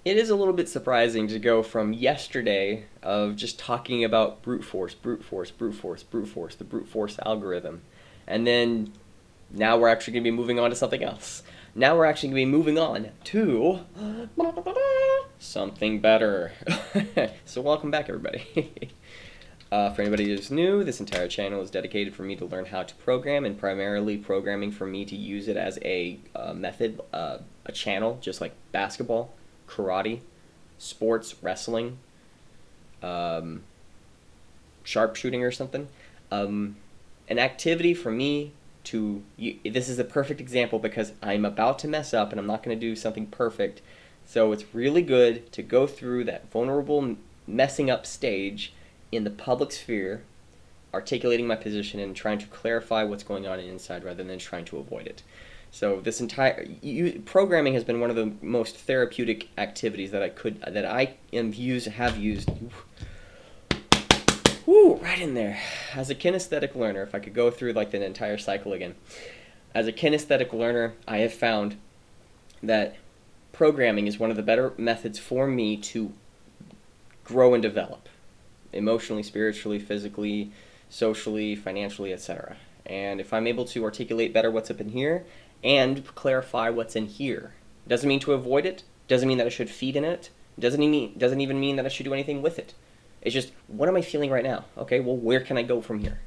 It is a little bit surprising to go from yesterday of just talking about brute force, brute force, brute force, brute force, the brute force algorithm, and then now we're actually going to be moving on to something else. Now we're actually going to be moving on to something better. So welcome back, everybody. For anybody who's new, this entire channel is dedicated for me to learn how to program, and primarily programming for me to use it as a method, a channel, just like basketball, karate, sports, wrestling, sharpshooting or something. An activity for me this is a perfect example because I'm about to mess up and I'm not going to do something perfect. So it's really good to go through that vulnerable messing up stage in the public sphere, articulating my position and trying to clarify what's going on inside rather than trying to avoid it. So this entire programming has been one of the most therapeutic activities that I have used. Woo, right in there. As a kinesthetic learner, if I could go through like the entire cycle again. As a kinesthetic learner, I have found that programming is one of the better methods for me to grow and develop. Emotionally, spiritually, physically, socially, financially, etc. And if I'm able to articulate better what's up in here and clarify what's in here, doesn't mean to avoid it, doesn't mean that I should feed in it, doesn't even mean that I should do anything with it. It's just, what am I feeling right now? Okay, well, where can I go from here?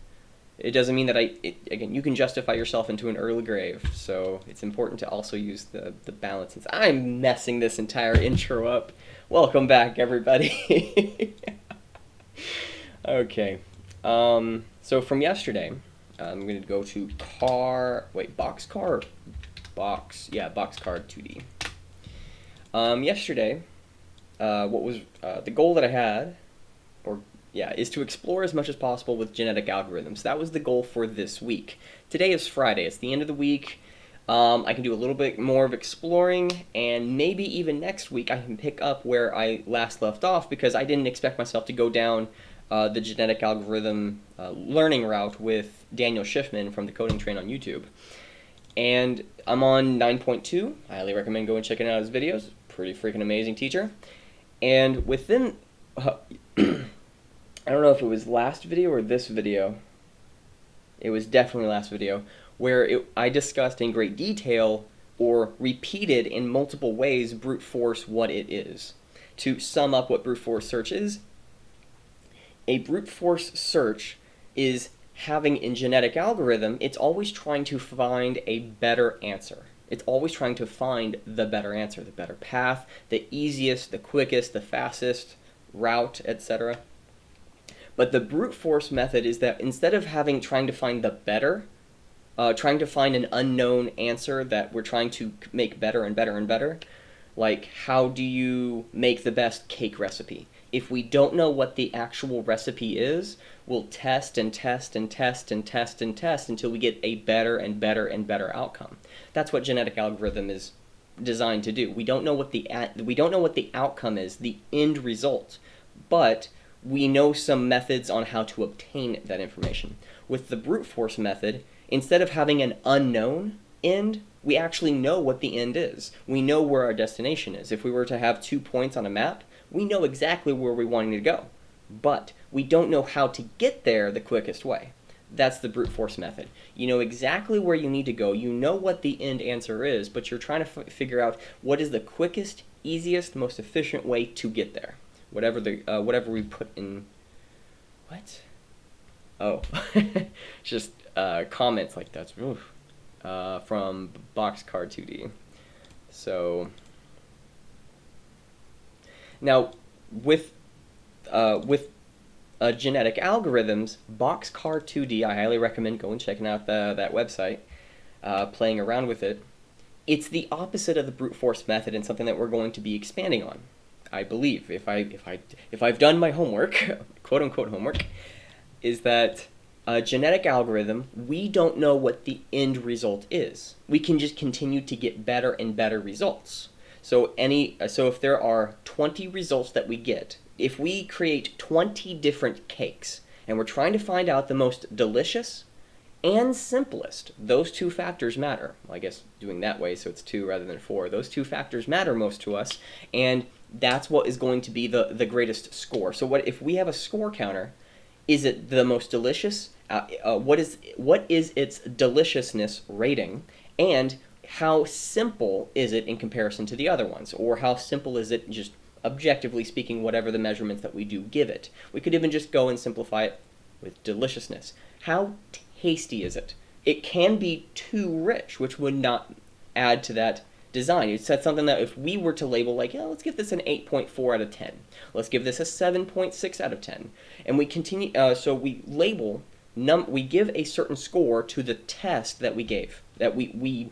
It doesn't mean that again, you can justify yourself into an early grave, so it's important to also use the balance. I'm messing this entire intro up. Welcome back, everybody. Okay, so from yesterday, I'm going to go to Boxcar 2D. Yesterday, what was the goal that I had, is to explore as much as possible with genetic algorithms. That was the goal for this week. Today is Friday. It's the end of the week. I can do a little bit more of exploring, and maybe even next week I can pick up where I last left off, because I didn't expect myself to go down the genetic algorithm learning route with Daniel Schiffman from the Coding Train on YouTube. And I'm on 9.2. I highly recommend going and checking out his videos. Pretty freaking amazing teacher. And within... I don't know if it was last video or this video. It was definitely last video, where I discussed in great detail, or repeated in multiple ways, brute force, what it is. To sum up what brute force search is, a brute force search is having in genetic algorithm, it's always trying to find a better answer. It's always trying to find the better answer, the better path, the easiest, the quickest, the fastest route, etc. But the brute force method is that instead of trying to find the better, trying to find an unknown answer that we're trying to make better and better and better, like how do you make the best cake recipe? If we don't know what the actual recipe is, we'll test and test and test and test and test until we get a better and better and better outcome. That's what genetic algorithm is designed to do. We don't know what the outcome is, the end result, but we know some methods on how to obtain that information. With the brute force method, instead of having an unknown end, we actually know what the end is. We know where our destination is. If we were to have 2 points on a map, we know exactly where we're wanting to go. But we don't know how to get there the quickest way. That's the brute force method. You know exactly where you need to go. You know what the end answer is, but you're trying to figure out what is the quickest, easiest, most efficient way to get there. Whatever we put in. What? Oh, just comments like that's from Boxcar 2D. So now with genetic algorithms, Boxcar 2D, I highly recommend going checking out that website, playing around with it. It's the opposite of the brute force method, and something that we're going to be expanding on, I believe, if I've done my homework, quote unquote homework, is that a genetic algorithm, we don't know what the end result is. We can just continue to get better and better results. So if there are 20 results that we get, if we create 20 different cakes and we're trying to find out the most delicious and simplest, those two factors matter. Well, I guess doing that way, so it's 2 rather than 4. Those two factors matter most to us, and that's what is going to be the greatest score. So what if we have a score counter? Is it the most delicious? What is its deliciousness rating? And how simple is it in comparison to the other ones? Or how simple is it, just objectively speaking, whatever the measurements that we do give it? We could even just go and simplify it with deliciousness. How tasty is it? It can be too rich, which would not add to that design. You said something that if we were to label like, yeah, let's give this an 8.4 out of 10. Let's give this a 7.6 out of 10. And we continue, so we label, we give a certain score to the test that we gave, that we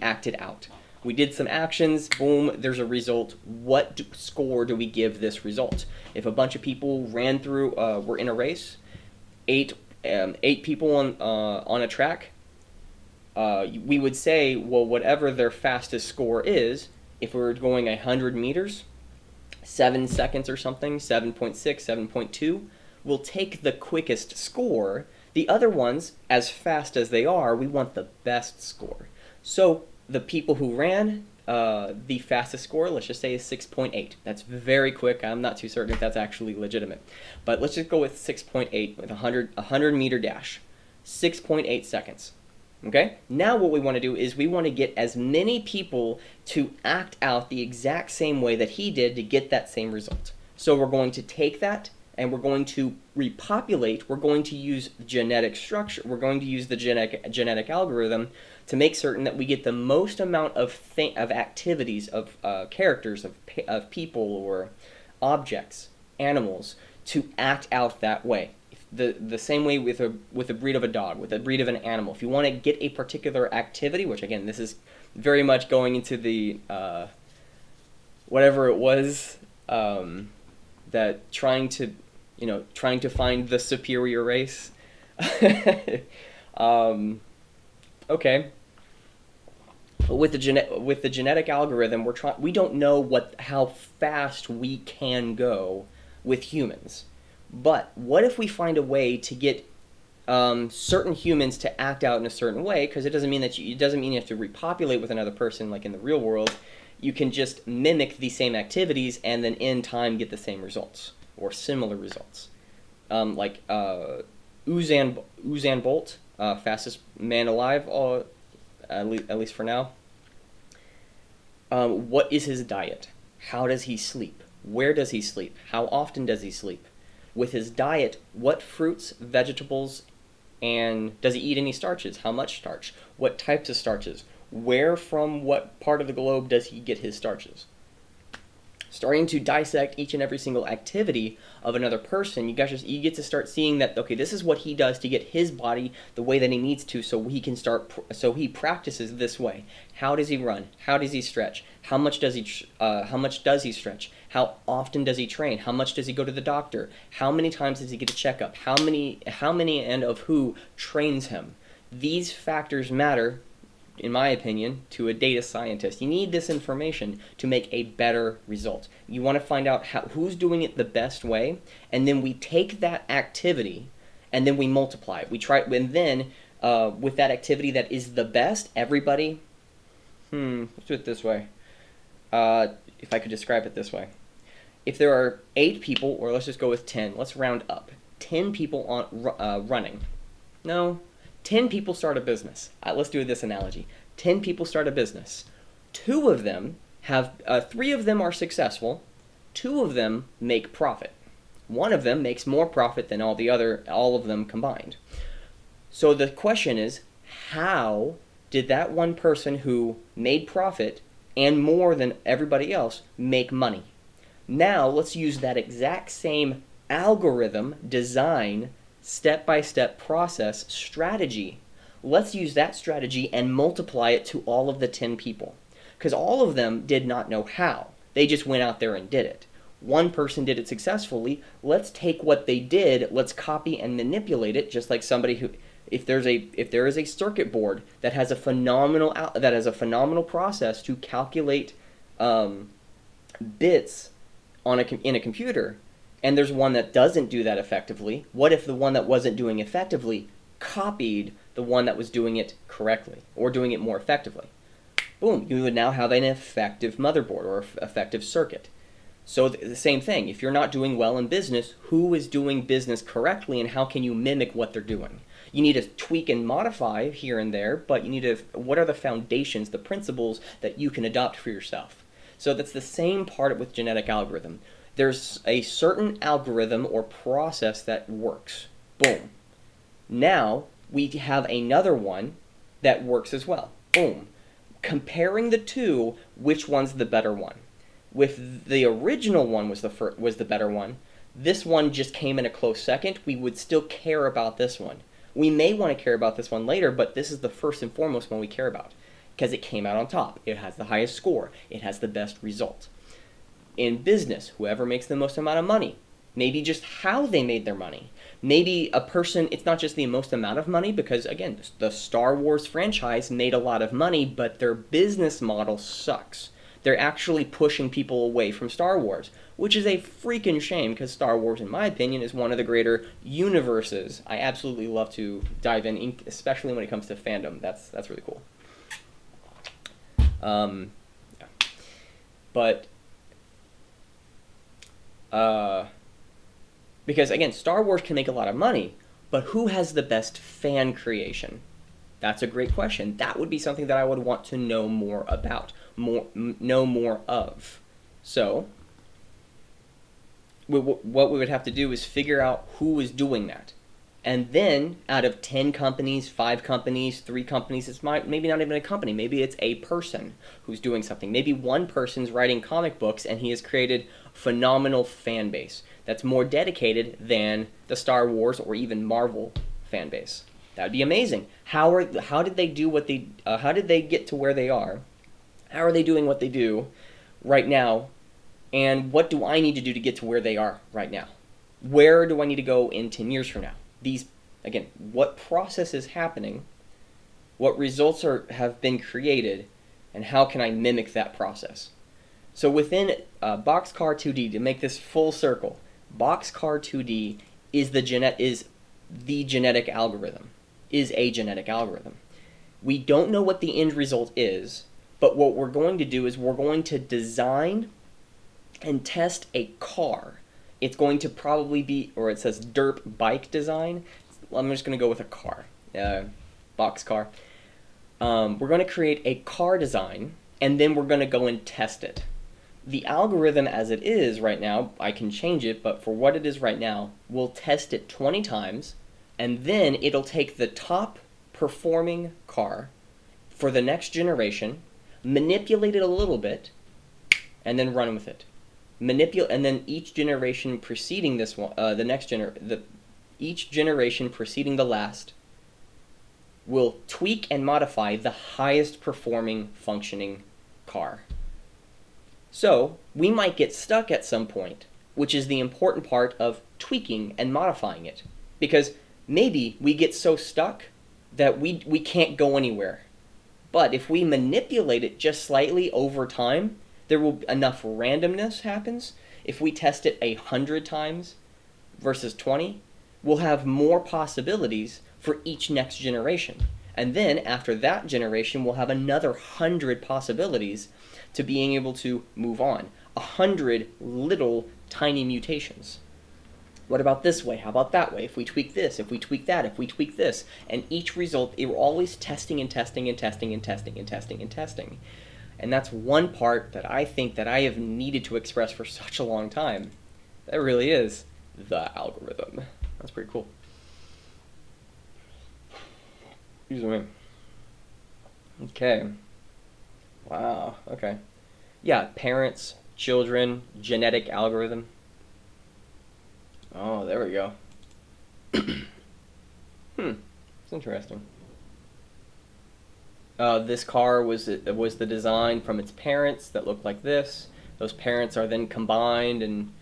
acted out. We did some actions, boom, there's a result. What score do we give this result? If a bunch of people ran through, were in a race, eight people on a track, we would say, well, whatever their fastest score is, if we were going 100 meters, 7 seconds or something, 7.6, 7.2, we'll take the quickest score. The other ones, as fast as they are, we want the best score. So the people who ran the fastest score, let's just say, is 6.8. That's very quick. I'm not too certain if that's actually legitimate. But let's just go with 6.8 with a 100 meter dash. 6.8 seconds. Okay? Now what we want to do is we want to get as many people to act out the exact same way that he did to get that same result. So we're going to take that and we're going to repopulate. We're going to use genetic structure. We're going to use the genetic algorithm to make certain that we get the most amount of activities, of characters, of people or objects, animals, to act out that way. The same way with a breed of a dog, with a breed of an animal. If you want to get a particular activity, which again, this is very much going into the whatever it was, that trying to find the superior race. Okay. With the genetic algorithm, we don't know how fast we can go with humans. But what if we find a way to get certain humans to act out in a certain way? Because it doesn't mean you have to repopulate with another person like in the real world. You can just mimic the same activities and then in time get the same results or similar results. Like Usain Bolt, fastest man alive, at least for now. What is his diet? How does he sleep? Where does he sleep? How often does he sleep? With his diet, what fruits, vegetables, and does he eat any starches? How much starch? What types of starches? Where from what part of the globe does he get his starches? Starting to dissect each and every single activity of another person, you get to start seeing that, okay, this is what he does to get his body the way that he needs to, so he practices this way. How does he run? How does he stretch? How much does he stretch? How often does he train? How much does he go to the doctor? How many times does he get a checkup? How many and of who trains him? These factors matter, in my opinion, to a data scientist. You need this information to make a better result. You want to find out who's doing it the best way, and then we take that activity and then we multiply it. We try, and then with that activity that is the best, everybody, let's do it this way. If I could describe it this way. If there are 8 people, or let's just go with 10, let's round up. 10 people on running. No, 10 people start a business. Let's do this analogy. 10 people start a business. 2 of them have, 3 of them are successful. 2 of them make profit. 1 of them makes more profit than all of them combined. So the question is, how did that one person who made profit and more than everybody else make money? Now let's use that exact same algorithm, design, step-by-step process, strategy. Let's use that strategy and multiply it to all of the 10 people. Because all of them did not know how. They just went out there and did it. One person did it successfully. Let's take what they did, let's copy and manipulate it, just like somebody who, if there is a circuit board that has a phenomenal process to calculate bits in a computer, and there's one that doesn't do that effectively, what if the one that wasn't doing effectively copied the one that was doing it correctly or doing it more effectively? Boom, you would now have an effective motherboard or effective circuit. So the same thing, if you're not doing well in business, who is doing business correctly and how can you mimic what they're doing? You need to tweak and modify here and there, but you need to, what are the foundations, the principles that you can adopt for yourself? So that's the same part with genetic algorithm. There's a certain algorithm or process that works. Boom. Now we have another one that works as well. Boom. Comparing the two, which one's the better one? With the original one was the better one. This one just came in a close second. We would still care about this one. We may want to care about this one later, but this is the first and foremost one we care about because it came out on top. It has the highest score. It has the best result. In business, whoever makes the most amount of money, maybe just how they made their money. Maybe a person, it's not just the most amount of money because, again, the Star Wars franchise made a lot of money, but their business model sucks. They're actually pushing people away from Star Wars, which is a freaking shame because Star Wars, in my opinion, is one of the greater universes. I absolutely love to dive in, especially when it comes to fandom. That's really cool. Yeah. But because, again, Star Wars can make a lot of money, but who has the best fan creation? That's a great question. That would be something that I would want to know more about, know more of. So, what we would have to do is figure out who is doing that. And then, out of 10 companies, 5 companies, 3 companies, it's maybe not even a company. Maybe it's a person who's doing something. Maybe one person's writing comic books and he has created a phenomenal fan base that's more dedicated than the Star Wars or even Marvel fan base. That would be amazing. How did they do what they? How did they get to where they are? How are they doing what they do right now? And what do I need to do to get to where they are right now? Where do I need to go in 10 years from now? Again, what process is happening? What results have been created? And how can I mimic that process? So within Boxcar 2D, to make this full circle, Boxcar 2D is a genetic algorithm. We don't know what the end result is, but what we're going to do is we're going to design and test a car. It's going to probably be, or it says derp bike design. I'm just going to go with a car, boxcar. We're going to create a car design, and then we're going to go and test it. The algorithm as it is right now, I can change it, but for what it is right now, we'll test it 20 times, and then it'll take the top performing car for the next generation, manipulate it a little bit, and then run with it. And then each generation preceding this one, each generation preceding the last, will tweak and modify the highest performing functioning car. So we might get stuck at some point, which is the important part of tweaking and modifying it, because maybe we get so stuck that we can't go anywhere. But if we manipulate it just slightly over time, there will enough randomness happens. If we test it 100 times versus 20, we'll have more possibilities for each next generation. And then after that generation, we'll have another 100 possibilities to being able to move on. 100 little tiny mutations. What about this way? How about that way? If we tweak this, if we tweak that, if we tweak this. And each result, we're always testing and testing and testing and testing and testing and testing. And that's one part that I think that I have needed to express for such a long time. That really is the algorithm. That's pretty cool. Excuse me. Okay. Wow, okay. Yeah, parents, children, genetic algorithm. Oh, there we go. It's interesting. This car was the design from its parents that looked like this. Those parents are then combined, and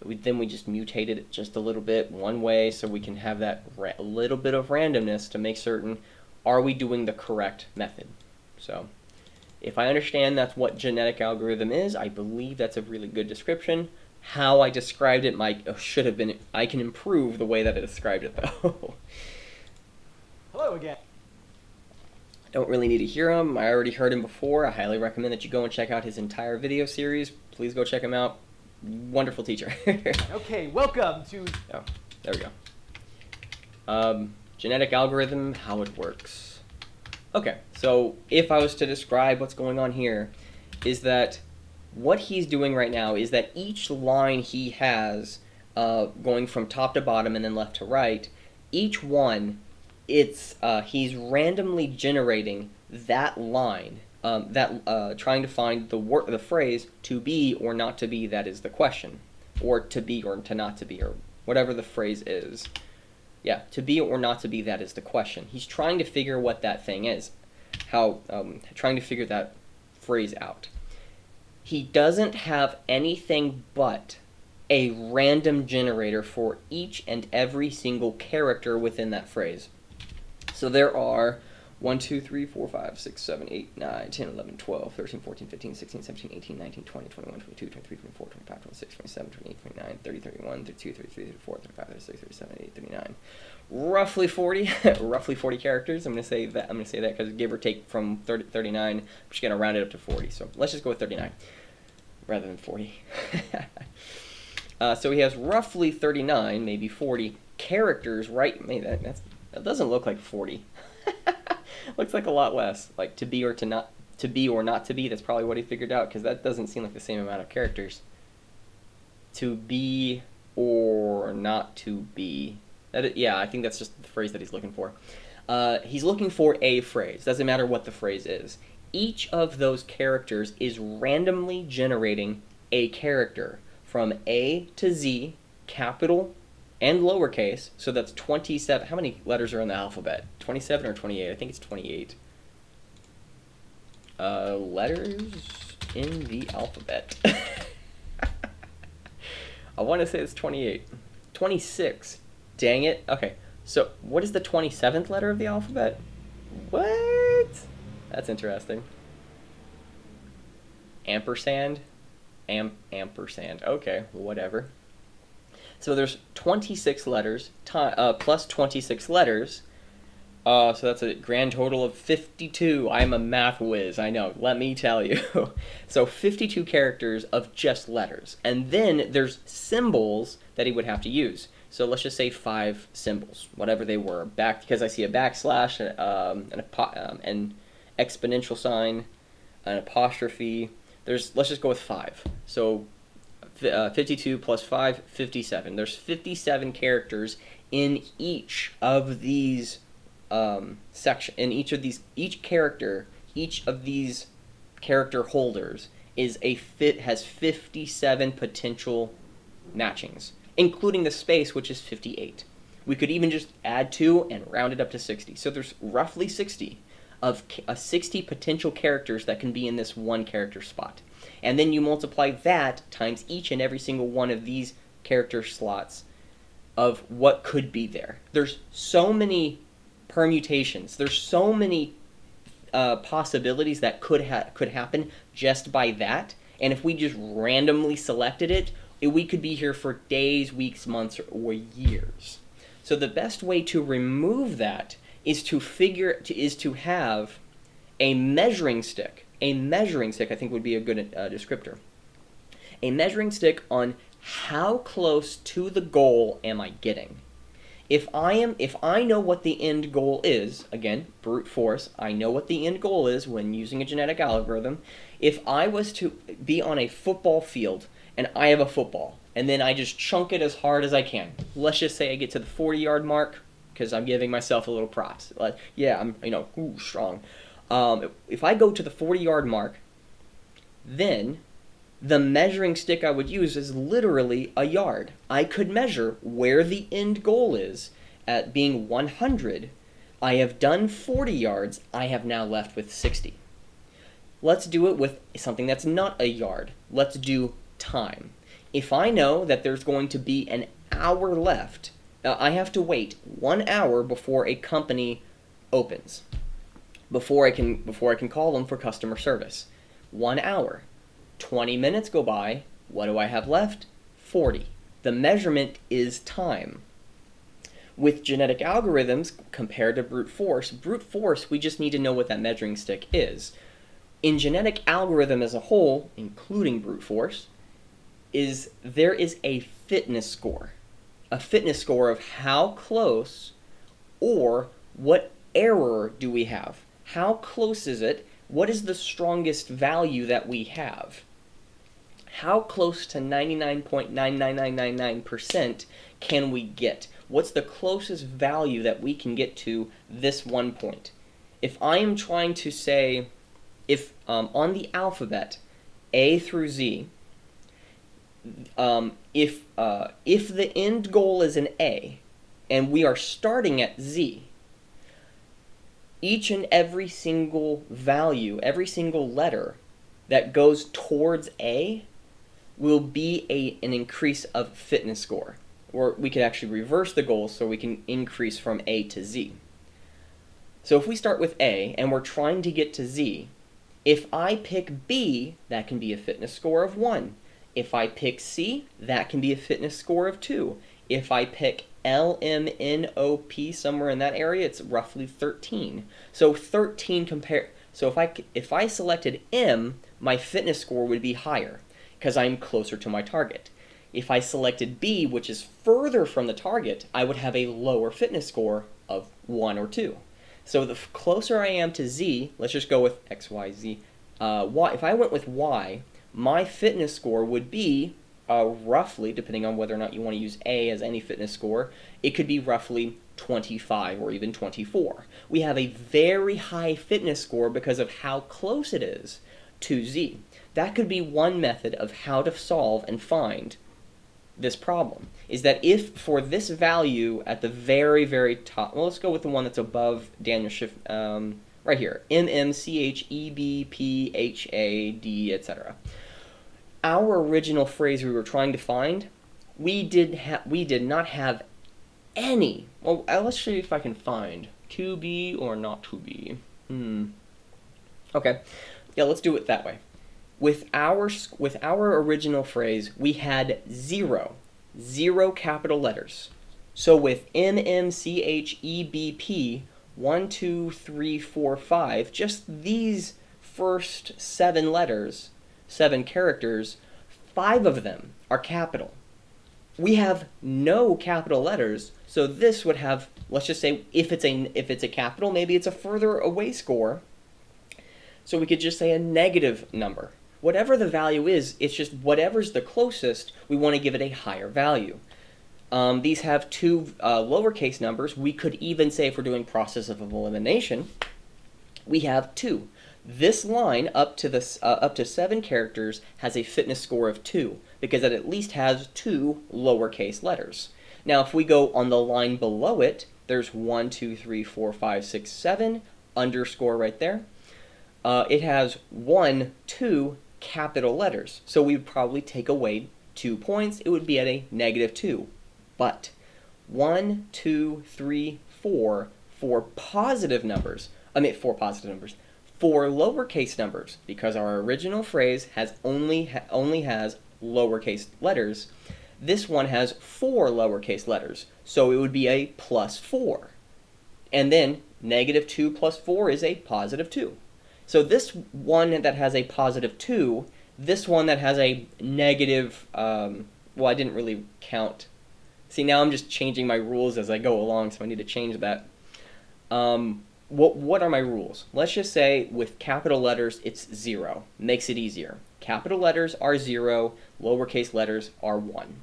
we just mutated it just a little bit one way so we can have that little bit of randomness to make certain, are we doing the correct method? So if I understand that's what genetic algorithm is, I believe that's a really good description. How I described it should have been, I can improve the way that I described it though. Hello again. Don't really need to hear him. I already heard him before. I highly recommend that you go and check out his entire video series. Please go check him out. wonderful teacher. Okay, welcome to... Oh, there we go. Genetic algorithm, how it works. Okay, so if I was to describe what's going on here, is that what he's doing right now is that each line he has, going from top to bottom and then left to right, each one, he's randomly generating that line, trying to find the phrase "to be or not to be," that is the question, or "to be or to not to be," or whatever the phrase is. Yeah, to be or not to be, that is the question. He's trying to figure what that thing is, trying to figure that phrase out. He doesn't have anything but a random generator for each and every single character within that phrase. So there are 1, 2, 3, 4, 5, 6, 7, 8, 9, 10, 11, 12, 13, 14, 15, 16, 17, 18, 19, 20, 21, 22, 23, 24, 25, 26, 27, 28, 29, 30, 31, 32, 33, 34, 35, 36, 37, 38, 39. Roughly 40, roughly 40 characters. I'm going to say that because give or take from 39, I'm just going to round it up to 40. So let's just go with 39 rather than 40. So he has roughly 39, maybe 40 characters, right? Maybe that doesn't look like 40. Looks like a lot less. Like to be or not to be. That's probably what he figured out, because that doesn't seem like the same amount of characters. To be or not to be. Yeah, I think that's just the phrase that he's looking for. He's looking for a phrase. Doesn't matter what the phrase is. Each of those characters is randomly generating a character from A to Z, capital and lowercase. So that's 27. How many letters are in the alphabet? 27 or 28? I think it's 28. Letters in the alphabet. I want to say it's 28. 26. Dang it. Okay, so what is the 27th letter of the alphabet? What? That's interesting. Ampersand? Ampersand. Okay, whatever. So there's 26 letters, plus 26 letters. So that's a grand total of 52. I'm a math whiz, I know, let me tell you. So 52 characters of just letters. And then there's symbols that he would have to use. So let's just say 5 symbols, whatever they were. Because I see a backslash, an exponential sign, an apostrophe. Let's just go with 5. So 52 plus 5, 57. There's 57 characters in each of these each of these character holders has 57 potential matchings, including the space, which is 58. We could even just add 2 and round it up to 60. So there's roughly 60 potential characters that can be in this one character spot. And then you multiply that times each and every single one of these character slots of what could be there. There's so many permutations. There's so many possibilities that could happen just by that. And if we just randomly selected it, we could be here for days, weeks, months, or years. So the best way to remove that is to have a measuring stick. A measuring stick, I think, would be a good descriptor. A measuring stick on how close to the goal am I getting. If I know what the end goal is, again, brute force, I know what the end goal is when using a genetic algorithm. If I was to be on a football field and I have a football, and then I just chunk it as hard as I can. Let's just say I get to the 40-yard mark, because I'm giving myself a little props. Like, yeah, I'm strong. If I go to the 40-yard mark, then the measuring stick I would use is literally a yard. I could measure where the end goal is at being 100. I have done 40 yards. I have now left with 60. Let's do it with something that's not a yard. Let's do time. If I know that there's going to be an hour left, I have to wait 1 hour before a company opens. Before I can call them for customer service. 1 hour. 20 minutes go by. What do I have left? 40. The measurement is time. With genetic algorithms, compared to brute force, we just need to know what that measuring stick is. In genetic algorithm as a whole, including brute force, is there is a fitness score of how close or what error do we have. How close is it? What is the strongest value that we have? How close to 99.99999% can we get? What's the closest value that we can get to this one point? If I am trying to say, if on the alphabet, A through Z, if the end goal is an A, and we are starting at Z, each and every single value, every single letter that goes towards A will be an increase of fitness score. Or we could actually reverse the goal so we can increase from A to Z. So if we start with A and we're trying to get to Z, if I pick B, that can be a fitness score of 1. If I pick C, that can be a fitness score of 2. If I pick L, M, N, O, P, somewhere in that area, it's roughly 13. So 13 compare. So if I selected M, my fitness score would be higher because I'm closer to my target. If I selected B, which is further from the target, I would have a lower fitness score of 1 or 2. So the closer I am to Z, let's just go with X, Y, Z. Y. If I went with Y, my fitness score would be roughly, depending on whether or not you want to use A as any fitness score, it could be roughly 25 or even 24. We have a very high fitness score because of how close it is to Z. That could be one method of how to solve and find this problem, is that if for this value at the very, very top, well, let's go with the one that's above Daniel Schiff, right here, M, M, C, H, E, B, P, H, A, D, etc. Our original phrase we were trying to find, we did not have any. Well, let's see if I can find to be or not to be. Okay, yeah, let's do it that way. With our original phrase, we had zero capital letters. So with M, M, C, H, E, B, P, 1, 2, 3, 4, 5, just these first 7 letters, 7 characters, 5 of them are capital. We have no capital letters, so this would have, let's just say, if it's a capital, maybe it's a further away score. So we could just say a negative number. Whatever the value is, it's just whatever's the closest, we want to give it a higher value. These have 2 lowercase numbers. We could even say, if we're doing process of elimination, we have 2. This line up to 7 characters has a fitness score of 2 because it at least has 2 lowercase letters. Now, if we go on the line below it, there's 1, 2, 3, 4, 5, 6, 7 underscore right there. It has 1, 2 capital letters. So we would probably take away 2 points. It would be at a -2. But 1, 2, 3, 4 for positive numbers. 4 positive numbers. 4 lowercase numbers, because our original phrase has only has lowercase letters. This one has 4 lowercase letters, so it would be a +4. And then -2 plus 4 is a +2. So this one that has a +2, this one that has a negative, well, I didn't really count. See, now I'm just changing my rules as I go along, so I need to change that. What are my rules? Let's just say with capital letters, it's 0. Makes it easier. Capital letters are 0, lowercase letters are 1.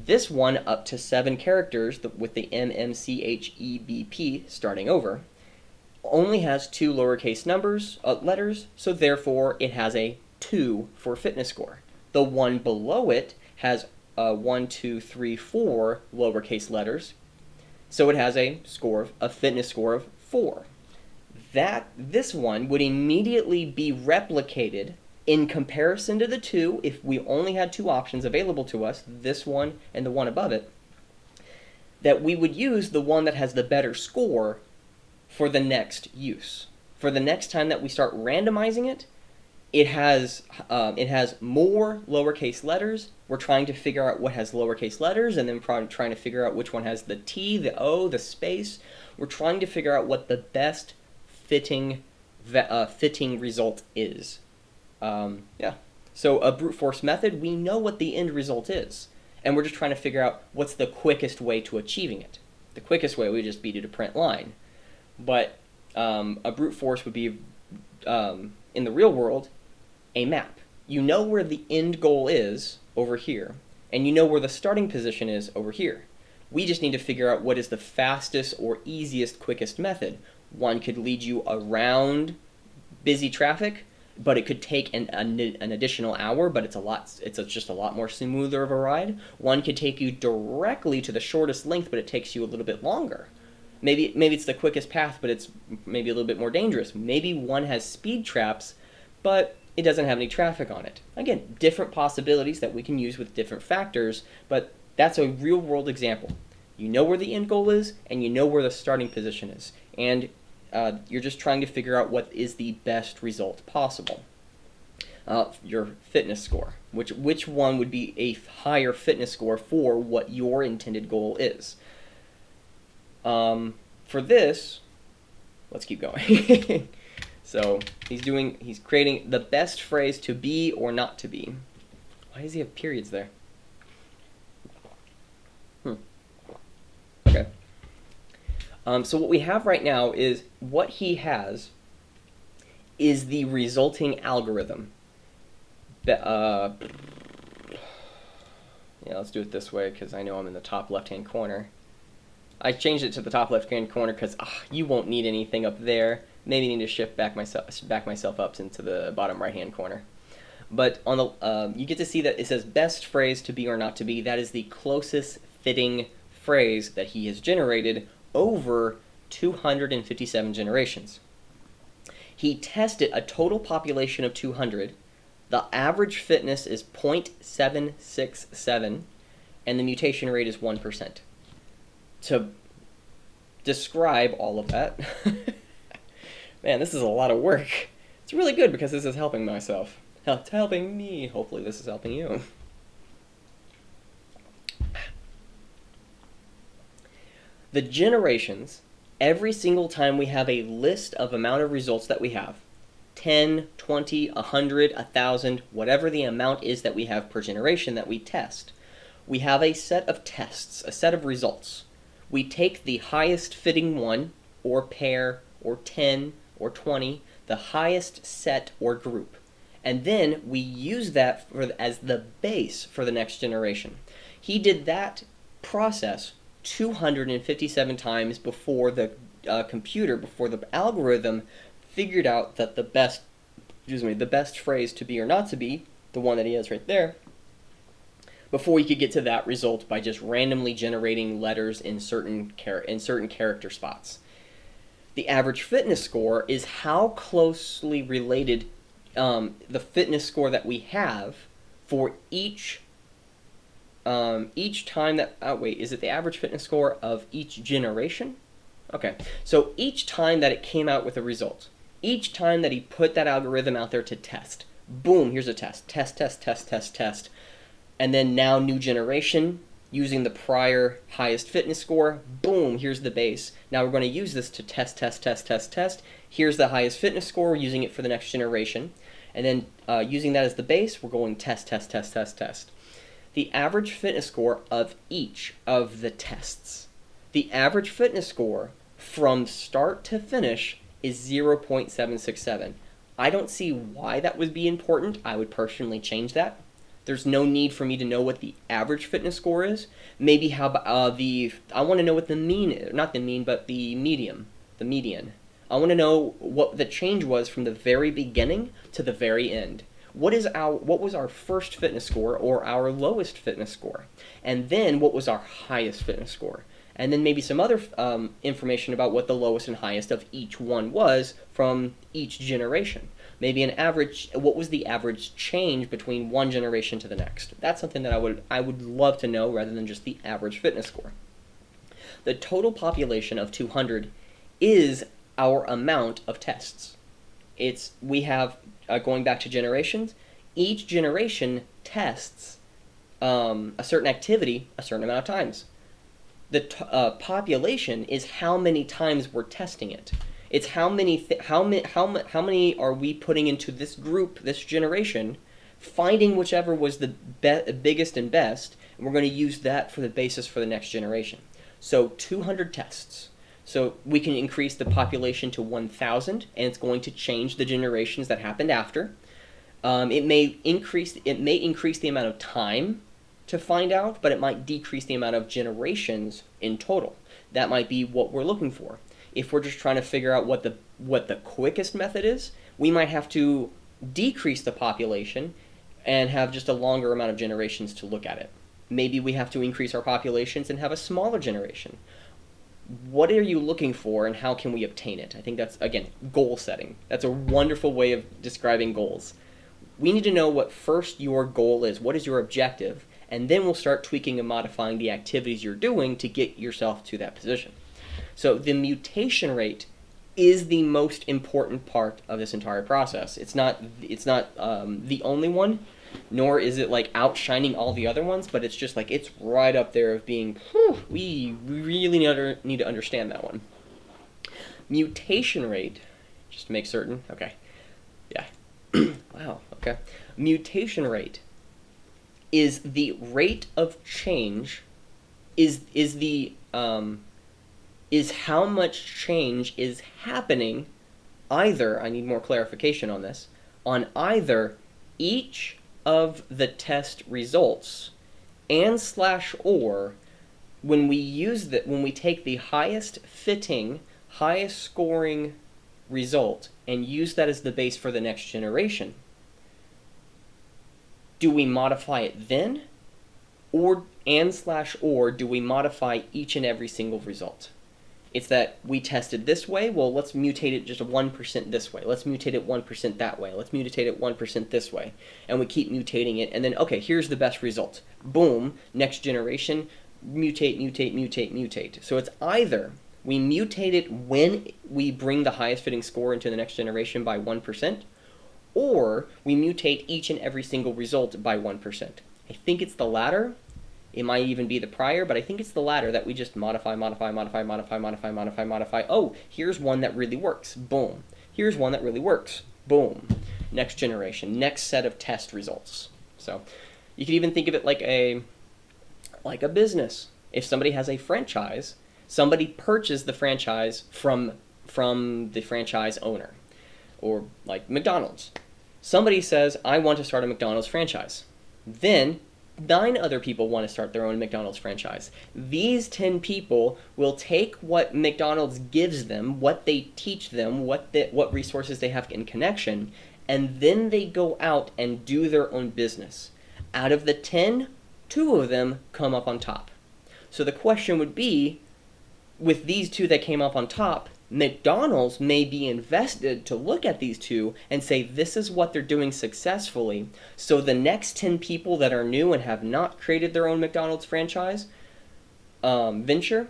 This one up to 7 characters with the M, M, C, H, E, B, P starting over only has 2 lowercase letters, so therefore it has a 2 for fitness score. The one below it has 1, 2, 3, 4 lowercase letters, so it has a fitness score of 4. This one would immediately be replicated in comparison to the 2 if we only had 2 options available to us, this one and the one above it, that we would use the one that has the better score for the next use. For the next time that we start randomizing it, it has more lowercase letters. We're trying to figure out what has lowercase letters, and then trying to figure out which one has the T, the O, the space. We're trying to figure out what the best fitting result is. Yeah. So a brute force method, we know what the end result is, and we're just trying to figure out what's the quickest way to achieving it. The quickest way would just be to print line, but a brute force would be, in the real world, a map. You know where the end goal is over here, and you know where the starting position is over here. We just need to figure out what is the fastest or easiest, quickest method. One could lead you around busy traffic, but it could take an additional hour, but it's just a lot more smoother of a ride. One could take you directly to the shortest length, but it takes you a little bit longer. Maybe it's the quickest path, but it's maybe a little bit more dangerous. Maybe one has speed traps, but it doesn't have any traffic on it. Again, different possibilities that we can use with different factors, but that's a real-world example. You know where the end goal is, and you know where the starting position is, and you're just trying to figure out what is the best result possible. Your fitness score. Which one would be a higher fitness score for what your intended goal is? For this, let's keep going. So he's creating the best phrase to be or not to be. Why does he have periods there? Okay. So what we have right now is what he has is the resulting algorithm. Yeah, let's do it this way because I know I'm in the top left-hand corner. I changed it to the top left-hand corner because you won't need anything up there. Maybe need to shift back myself up into the bottom right-hand corner. But on the you get to see that it says best phrase to be or not to be. That is the closest fitting phrase that he has generated over 257 generations. He tested a total population of 200. The average fitness is 0.767, and the mutation rate is 1%. To describe all of that, man, this is a lot of work. It's really good because this is helping myself. It's helping me. Hopefully this is helping you. The generations, every single time we have a list of amount of results that we have, 10, 20, 100, 1,000, whatever the amount is that we have per generation that we test, we have a set of tests, a set of results. We take the highest fitting one, or pair, or 10, or 20, the highest set or group, and then we use that as the base for the next generation. He did that process 257 times before the before the algorithm figured out that the best phrase to be or not to be, the one that he has right there, before he could get to that result by just randomly generating letters in certain character spots. The average fitness score is how closely related the fitness score that we have for each time that, is it the average fitness score of each generation? Okay, so each time that it came out with a result, each time that he put that algorithm out there to test, boom, here's a test, test, and then now new generation, using the prior highest fitness score, boom, here's the base. Now we're going to use this to test. Here's the highest fitness score, we're using it for the next generation. And then using that as the base, we're going test. The average fitness score of each of the tests. The average fitness score from start to finish is 0.767. I don't see why that would be important. I would personally change that. There's no need for me to know what the average fitness score is. Maybe how I want to know what the mean is, not the mean, but the median. I want to know what the change was from the very beginning to the very end. What was our first fitness score or our lowest fitness score? And then what was our highest fitness score? And then maybe some other information about what the lowest and highest of each one was from each generation. Maybe what was the average change between one generation to the next? That's something that I would love to know rather than just the average fitness score. The total population of 200 is our amount of tests. We have, going back to generations, each generation tests a certain activity a certain amount of times. The population is how many times we're testing it. It's how many are we putting into this group, this generation, finding whichever was the biggest and best, and we're going to use that for the basis for the next generation. So 200 tests. So we can increase the population to 1,000, and it's going to change the generations that happened after. It may increase the amount of time to find out, but it might decrease the amount of generations in total. That might be what we're looking for. If we're just trying to figure out what the quickest method is, we might have to decrease the population and have just a longer amount of generations to look at it. Maybe we have to increase our populations and have a smaller generation. What are you looking for, and how can we obtain it? I think that's, again, goal setting. That's a wonderful way of describing goals. We need to know what first your goal is. What is your objective? And then we'll start tweaking and modifying the activities you're doing to get yourself to that position. So the mutation rate is the most important part of this entire process. It's not the only one, nor is it like outshining all the other ones, but it's just like it's right up there of being, we really need to understand that one. Mutation rate, just to make certain, okay, yeah, wow, okay. Mutation rate is the rate of change, is how much change is happening, either, I need more clarification on this, on either each of the test results and/or when we take the highest fitting, highest scoring result and use that as the base for the next generation. Do we modify it then, or do we modify each and every single result? It's that we tested this way, well, let's mutate it just 1% this way. Let's mutate it 1% that way. Let's mutate it 1% this way. And we keep mutating it, and then, okay, here's the best result. Boom, next generation, mutate. So it's either we mutate it when we bring the highest fitting score into the next generation by 1%, or we mutate each and every single result by 1%. I think it's the latter. It might even be the prior, but I think it's the latter, that we just modify. Oh, here's one that really works. Boom. Here's one that really works. Boom. Next generation. Next set of test results. So you could even think of it like a business. If somebody has a franchise, somebody purchased the franchise from the franchise owner. Or like McDonald's. Somebody says, I want to start a McDonald's franchise. Then 9 other people want to start their own McDonald's franchise. These 10 people will take what McDonald's gives them, what they teach them, what resources they have in connection, and then they go out and do their own business. Out of the 10, 2 of them come up on top. So the question would be, with these 2 that came up on top, McDonald's may be invested to look at these 2 and say, this is what they're doing successfully. So the next 10 people that are new and have not created their own McDonald's franchise venture,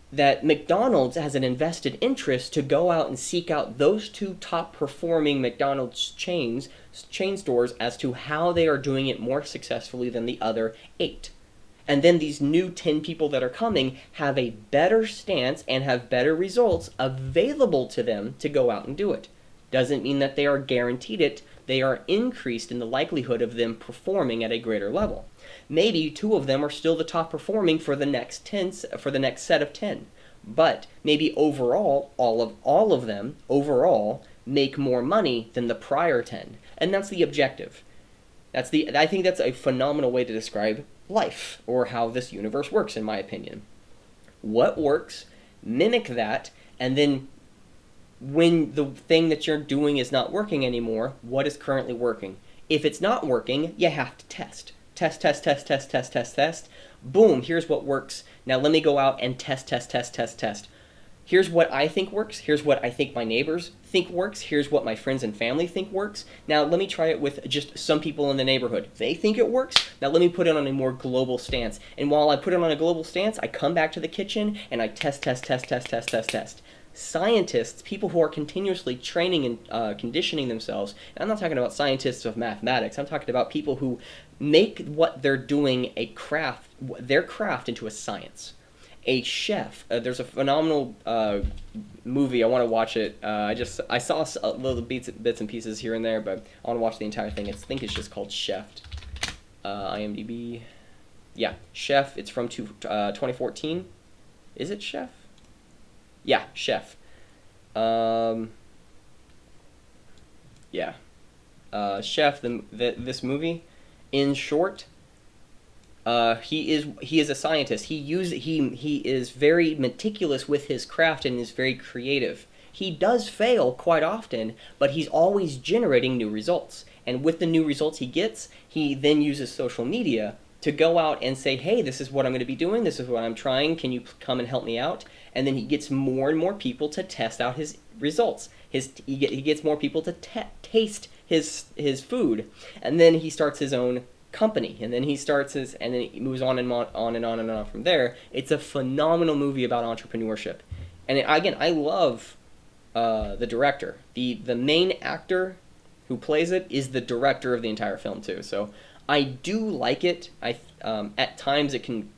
that McDonald's has an invested interest to go out and seek out those 2 top performing McDonald's chain stores as to how they are doing it more successfully than the other 8. And then these new 10 people that are coming have a better stance and have better results available to them to go out and do it. Doesn't mean that they are guaranteed it. They are increased in the likelihood of them performing at a greater level. Maybe 2 of them are still the top performing for the next set of 10. But maybe overall, all of them overall make more money than the prior 10. And that's the objective. I think that's a phenomenal way to describe life, or how this universe works, in my opinion. What works, mimic that, and then when the thing that you're doing is not working anymore, what is currently working? If it's not working, you have to test. Test. Boom, here's what works. Now let me go out and test. Here's what I think works. Here's what I think my neighbors think works. Here's what my friends and family think works. Now let me try it with just some people in the neighborhood. They think it works. Now let me put it on a more global stance. And while I put it on a global stance, I come back to the kitchen and I test. Scientists, people who are continuously training and conditioning themselves, and I'm not talking about scientists of mathematics, I'm talking about people who make what they're doing their craft into a science. a chef. There's a phenomenal movie. I want to watch it. I saw little bits and pieces here and there, but I want to watch the entire thing. I think it's just called Chef. IMDb. Yeah, Chef. It's from 2014. Is it Chef? Yeah, Chef. Yeah. Chef. This movie. In short, he is a scientist. He is very meticulous with his craft and is very creative. He does fail quite often, but he's always generating new results. And with the new results he gets, he then uses social media to go out and say, hey, this is what I'm going to be doing, this is what I'm trying, can you come and help me out? And then he gets more and more people to test out his results. He gets more people to taste his food. And then he starts his own company, and then he moves on and on and on and on from there. It's a phenomenal movie about entrepreneurship. And again, I love the director. The main actor who plays it is the director of the entire film too. So I do like it. At times it can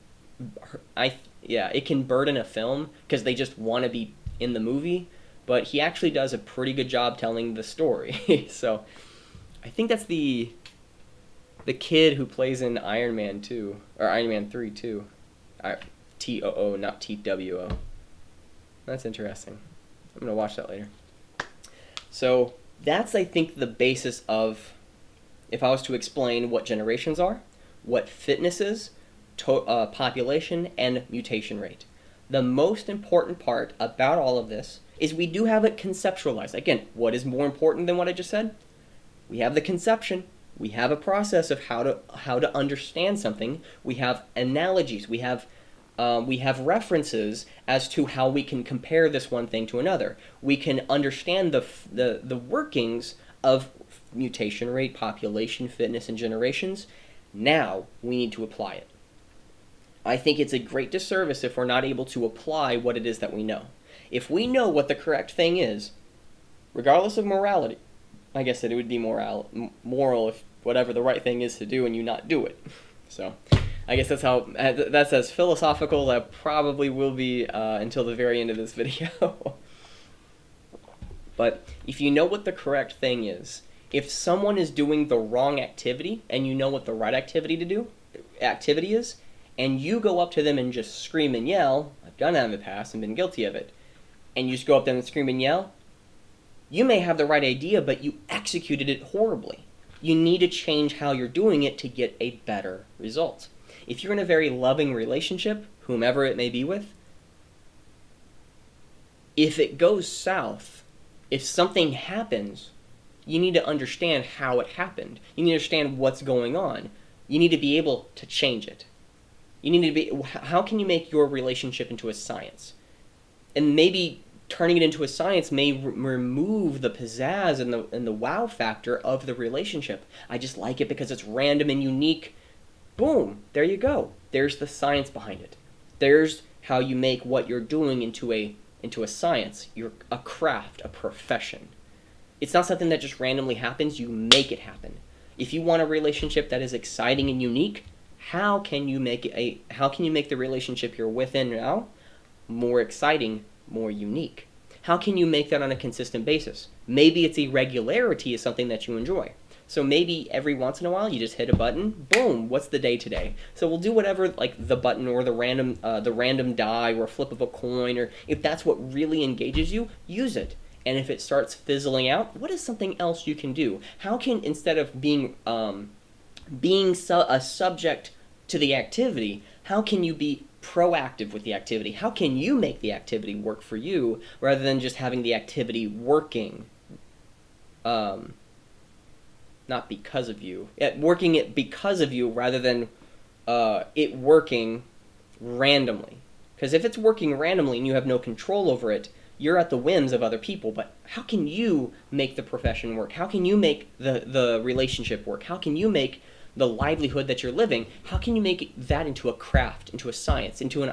burden a film because they just want to be in the movie, but he actually does a pretty good job telling the story. So I think that's the kid who plays in Iron Man 2 or Iron Man 3 too. TOO, not TWO. That's interesting. I'm gonna watch that later. So that's, I think, the basis of, if I was to explain what generations are, what fitness is, population, and mutation rate. The most important part about all of this is we do have it conceptualized. Again, what is more important than what I just said? We have the conception. We have a process of how to understand something. We have analogies. We have references as to how we can compare this one thing to another. We can understand the workings of mutation rate, population, fitness, and generations. Now we need to apply it. I think it's a great disservice if we're not able to apply what it is that we know. If we know what the correct thing is, regardless of morality, I guess that it would be moral if whatever the right thing is to do and you not do it. So I guess that's as philosophical as probably will be until the very end of this video. But if you know what the correct thing is, if someone is doing the wrong activity and you know what the right activity is, and you go up to them and just scream and yell, I've done that in the past and been guilty of it, and you just go up to them and scream and yell, you may have the right idea, but you executed it horribly. You need to change how you're doing it to get a better result. If you're in a very loving relationship, whomever it may be with, if it goes south, if something happens, you need to understand how it happened. You need to understand what's going on. You need to be able to change it. How can you make your relationship into a science? And maybe turning it into a science may remove the pizzazz and the wow factor of the relationship. I just like it because it's random and unique. Boom, there you go. There's the science behind it. There's how you make what you're doing into a science, a craft, a profession. It's not something that just randomly happens, you make it happen. If you want a relationship that is exciting and unique, how can you make the relationship you're within now more exciting, more unique? How can you make that on a consistent basis? Maybe it's irregularity is something that you enjoy. So maybe every once in a while you just hit a button, boom, what's the day today? So we'll do whatever, like the button or the random die or a flip of a coin, or if that's what really engages you, use it. And if it starts fizzling out, what is something else you can do? How can, instead of being a subject to the activity, how can you be proactive with the activity? How can you make the activity work for you rather than just having the activity working, not because of you, working it because of you rather than it working randomly? Because if it's working randomly and you have no control over it, you're at the whims of other people. But how can you make the profession work? How can you make the relationship work? How can you make the livelihood that you're living, how can you make that into a craft, into a science, into an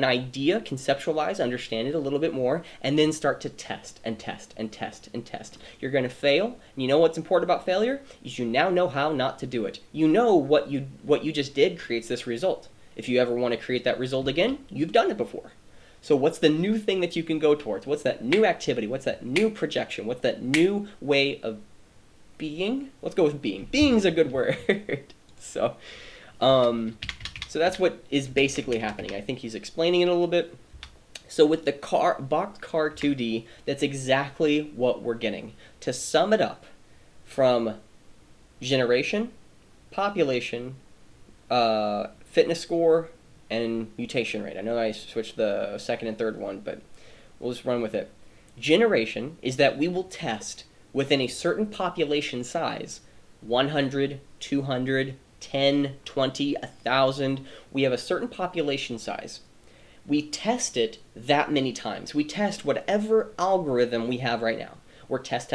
idea, conceptualize, understand it a little bit more, and then start to test and test and test and test. You're going to fail, and you know what's important about failure? Is you now know how not to do it. You know what you just did creates this result. If you ever want to create that result again, you've done it before. So what's the new thing that you can go towards? What's that new activity? What's that new projection? What's that new way of being? Let's go with being. Being's a good word. So that's what is basically happening. I think he's explaining it a little bit. So with the Boxcar 2D, that's exactly what we're getting. To sum it up, from generation, population, fitness score, and mutation rate. I know I switched the second and third one, but we'll just run with it. Generation is that we will test within a certain population size, 100, 200, 10, 20, 1,000. We have a certain population size. We test it that many times. We test whatever algorithm we have right now. We're test.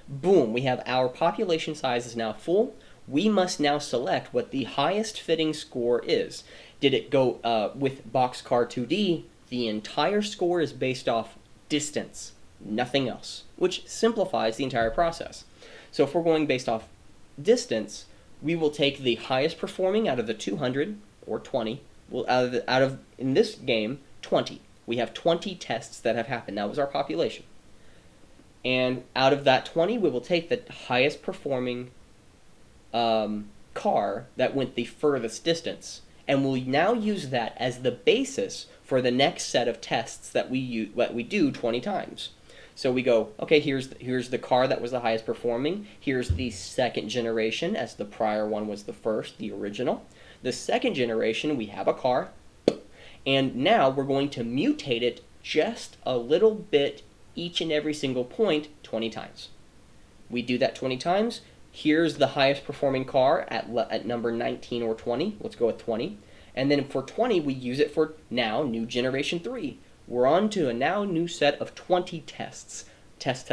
Boom, we have our population size is now full. We must now select what the highest fitting score is. Did it go with Boxcar 2D? The entire score is based off distance, nothing else, which simplifies the entire process. So if we're going based off distance, we will take the highest performing out of the 200 or 20. Well, out of in this game 20. We have 20 tests that have happened. That was our population. And out of that 20, we will take the highest performing car that went the furthest distance, and we'll now use that as the basis for the next set of tests that we do 20 times. So we go, okay, here's the car that was the highest performing. Here's the second generation, as the prior one was the first, the original. The second generation, we have a car, and now we're going to mutate it just a little bit each and every single point 20 times. We do that 20 times. Here's the highest performing car at number 19 or 20. Let's go with 20. And then for 20, we use it for now new generation 3. We're on to a now new set of 20 tests. Test.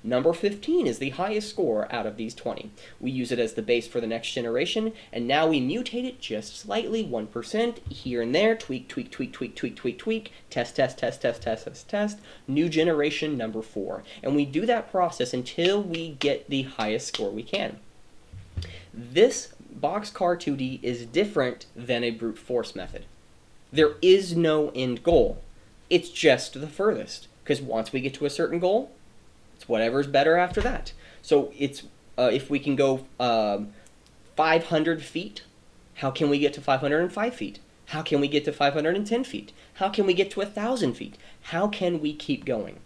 Number 15 is the highest score out of these 20. We use it as the base for the next generation, and now we mutate it just slightly, 1%, here and there, tweak. Test. New generation number 4. And we do that process until we get the highest score we can. This Boxcar 2D is different than a brute force method. There is no end goal. It's just the furthest. Because once we get to a certain goal, it's whatever's better after that. So it's if we can go 500 feet, how can we get to 505 feet? How can we get to 510 feet? How can we get to 1,000 feet? How can we keep going?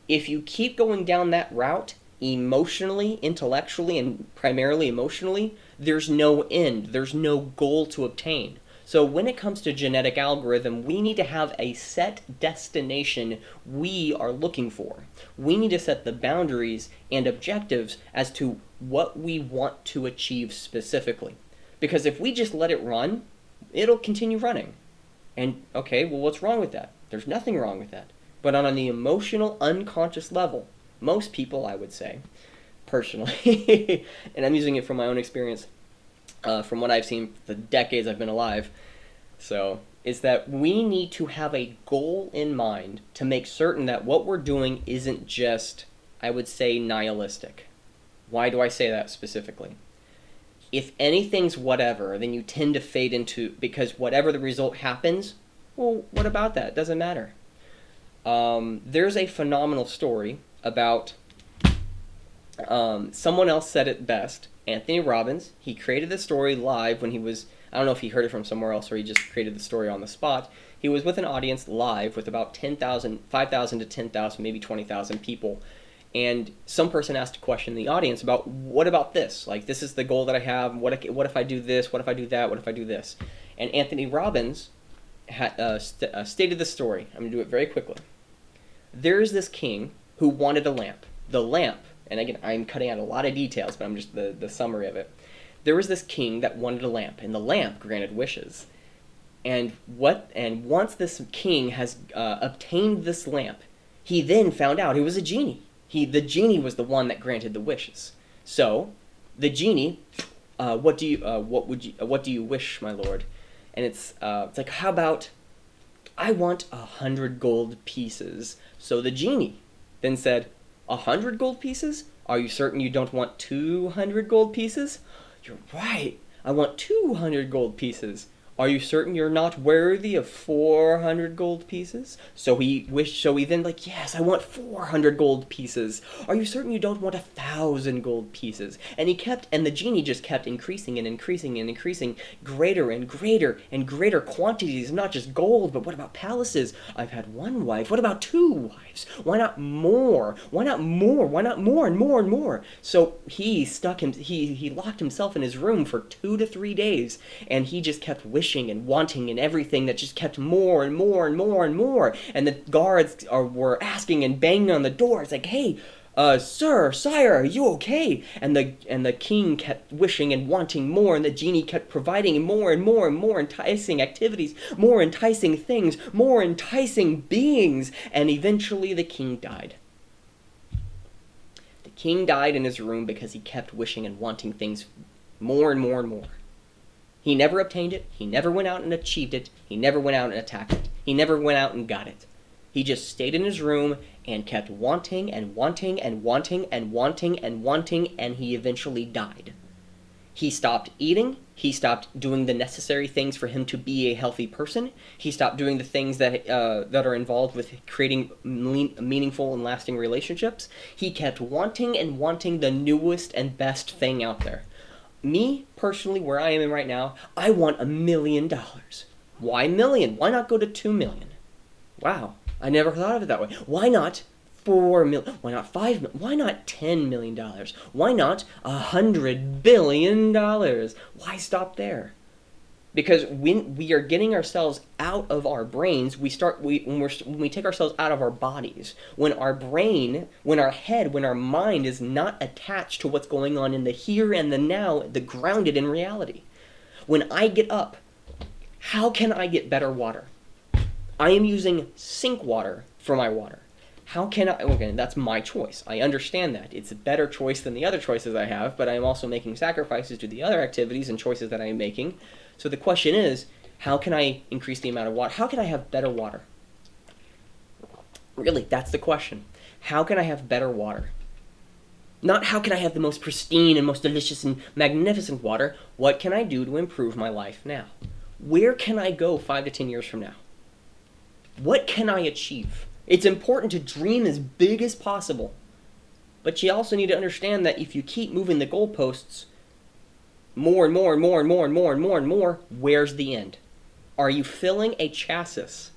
If you keep going down that route, emotionally, intellectually, and primarily emotionally, there's no end. There's no goal to obtain. So when it comes to genetic algorithm, we need to have a set destination we are looking for. We need to set the boundaries and objectives as to what we want to achieve specifically. Because if we just let it run, it'll continue running. And okay, well, what's wrong with that? There's nothing wrong with that. But on the emotional, unconscious level, most people, I would say, personally, and I'm using it from my own experience, from what I've seen the decades I've been alive, so is that we need to have a goal in mind to make certain that what we're doing isn't just, I would say, nihilistic. Why do I say that specifically? If anything's whatever, then you tend to fade into, because whatever the result happens, well, what about that? It doesn't matter. There's a phenomenal story about someone else said it best. Anthony Robbins, he created the story live when he was, I don't know if he heard it from somewhere else or he just created the story on the spot. He was with an audience live with about 5,000 to 10,000, maybe 20,000 people. And some person asked a question in the audience about, what about this? Like, this is the goal that I have. What if I do this? What if I do that? What if I do this? And Anthony Robbins stated the story. I'm going to do it very quickly. There's this king who wanted a lamp. The lamp, and again, I'm cutting out a lot of details, but I'm just the summary of it. There was this king that wanted a lamp, and the lamp granted wishes. And once this king has obtained this lamp, he then found out it was a genie. The genie was the one that granted the wishes. So, the genie, what do you wish, my lord? And it's like, how about, I want 100 gold pieces. So the genie then said, 100 gold pieces? Are you certain you don't want 200 gold pieces? You're right. I want 200 gold pieces. Are you certain you're not worthy of 400 gold pieces? So he then like, yes, I want 400 gold pieces. Are you certain you don't want 1,000 gold pieces? And the genie just kept increasing and increasing and increasing, greater and greater and greater quantities, not just gold, but what about palaces? I've had one wife. What about 2 wives? Why not more? Why not more? Why not more and more and more? So he locked himself in his room for 2 to 3 days, and he just kept wishing and wanting and everything that just kept more and more and more and more. And the guards were asking and banging on the door. It's like, hey, sir, sire, are you okay? And the king kept wishing and wanting more, and the genie kept providing more and more and more enticing activities, more enticing things, more enticing beings, and eventually the king died. The king died in his room because he kept wishing and wanting things more and more and more. He never obtained it. He never went out and achieved it. He never went out and attacked it. He never went out and got it. He just stayed in his room and kept wanting and wanting and wanting and wanting and wanting, and he eventually died. He stopped eating. He stopped doing the necessary things for him to be a healthy person. He stopped doing the things that are involved with creating meaningful and lasting relationships. He kept wanting and wanting the newest and best thing out there. Me, personally, where I am right now, I want $1 million. Why million? Why not go to 2 million? Wow, I never thought of it that way. Why not 4 million? Why not 5 million? Why not $10 million? Why not $100 billion? Why stop there? Because when we are getting ourselves out of our brains, when we take ourselves out of our bodies, when our brain, when our head, when our mind is not attached to what's going on in the here and the now, the grounded in reality. When I get up, how can I get better water? I am using sink water for my water. How can I, okay, that's my choice. I understand that. It's a better choice than the other choices I have, but I am also making sacrifices to the other activities and choices that I am making. So the question is, how can I increase the amount of water? How can I have better water? Really, that's the question. How can I have better water? Not how can I have the most pristine and most delicious and magnificent water. What can I do to improve my life now? Where can I go 5 to 10 years from now? What can I achieve? It's important to dream as big as possible. But you also need to understand that if you keep moving the goalposts more and more and more and more and more and more and more, where's the end? Are you filling a chassis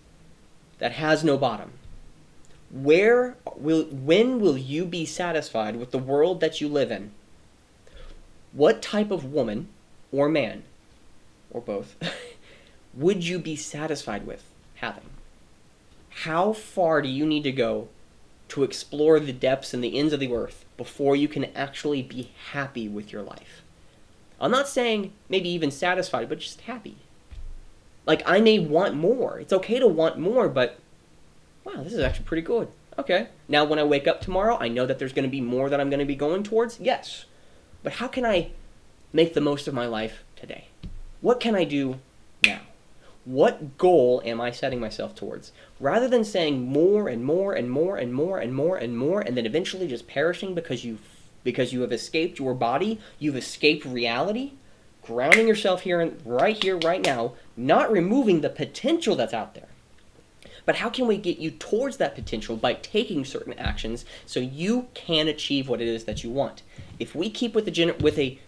that has no bottom? When will you be satisfied with the world that you live in? What type of woman or man, or both, would you be satisfied with having? How far do you need to go to explore the depths and the ends of the earth before you can actually be happy with your life? I'm not saying maybe even satisfied, but just happy. Like, I may want more. It's okay to want more, but wow, this is actually pretty good. Okay. Now when I wake up tomorrow, I know that there's going to be more that I'm going to be going towards? Yes. But how can I make the most of my life today? What can I do now? What goal am I setting myself towards? Rather than saying more and more and more and more and more and more, and then eventually just perishing because you have escaped your body, you've escaped reality, grounding yourself here, right now, not removing the potential that's out there. But how can we get you towards that potential by taking certain actions so you can achieve what it is that you want? If we keep with a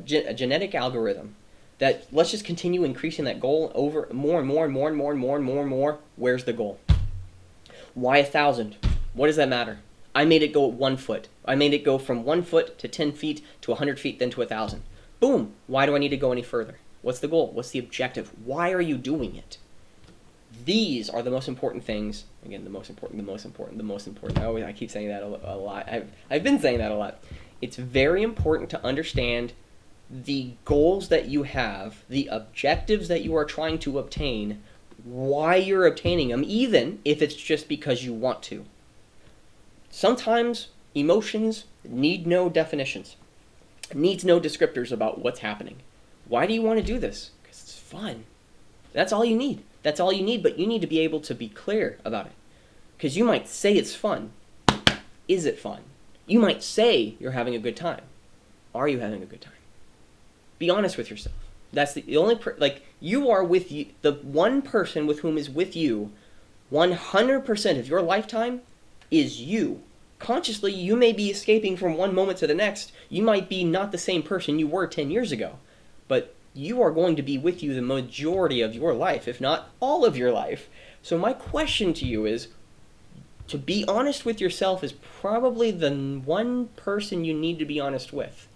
genetic algorithm that let's just continue increasing that goal over more and more and more and more and more and more and more, where's the goal? Why 1,000? What does that matter? I made it go 1 foot. I made it go from 1 foot to 10 feet to 100 feet, then to 1,000. Boom. Why do I need to go any further? What's the goal? What's the objective? Why are you doing it? These are the most important things. Again, the most important. I keep saying that a lot. I've been saying that a lot. It's very important to understand the goals that you have, the objectives that you are trying to obtain, why you're obtaining them, even if it's just because you want to. Sometimes emotions need no definitions, needs no descriptors about what's happening. Why do you want to do this? Because it's fun. That's all you need. That's all you need, but you need to be able to be clear about it. Because you might say it's fun. Is it fun? You might say you're having a good time. Are you having a good time? Be honest with yourself. That's the only you are with you. The one person with whom is with you 100% of your lifetime is you. Consciously, you may be escaping from one moment to the next. You might be not the same person you were 10 years ago. But you are going to be with you the majority of your life, if not all of your life. So my question to you is, to be honest with yourself is probably the one person you need to be honest with.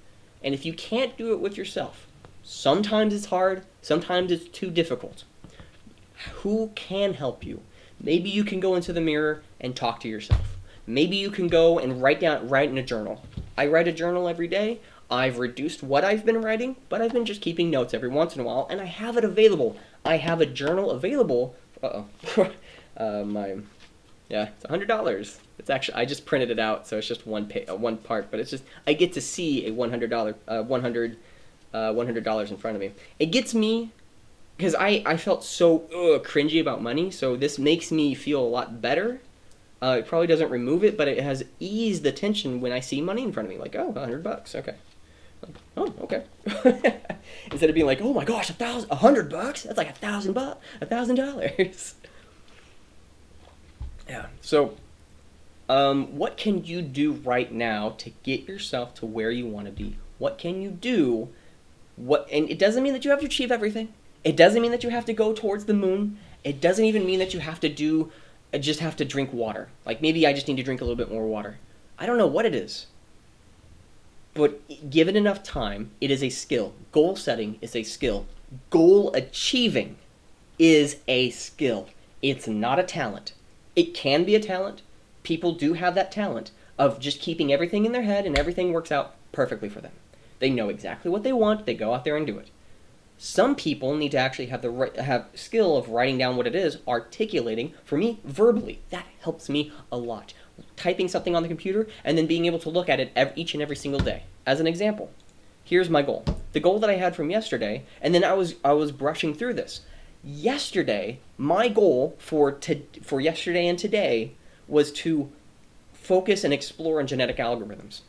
And if you can't do it with yourself, sometimes it's hard, sometimes it's too difficult. Who can help you? Maybe you can go into the mirror and talk to yourself. Maybe you can go and write in a journal. I write a journal every day. I've reduced what I've been writing, but I've been just keeping notes every once in a while, and I have it available. I have a journal available. It's $100. It's actually, I just printed it out, so it's just one part, but it's just, I get to see a $100 in front of me. It gets me, because I felt so cringy about money, so this makes me feel a lot better. It probably doesn't remove it, but it has eased the tension when I see money in front of me. Like, oh, $100, okay. Like, oh, okay. Instead of being like, oh my gosh, $100? That's like $1,000. Yeah. So, what can you do right now to get yourself to where you want to be? What can you do? And it doesn't mean that you have to achieve everything. It doesn't mean that you have to go towards the moon. It doesn't even mean that you have to just have to drink water. Like, maybe I just need to drink a little bit more water. I don't know what it is. But given enough time, it is a skill. Goal setting is a skill. Goal achieving is a skill. It's not a talent. It can be a talent. People do have that talent of just keeping everything in their head and everything works out perfectly for them. They know exactly what they want. They go out there and do it. Some people need to actually have skill of writing down what it is, articulating, for me, verbally. That helps me a lot. Typing something on the computer and then being able to look at it each and every single day. As an example, here's my goal. The goal that I had from yesterday, and then I was brushing through this. Yesterday, my goal for yesterday and today was to focus and explore on genetic algorithms.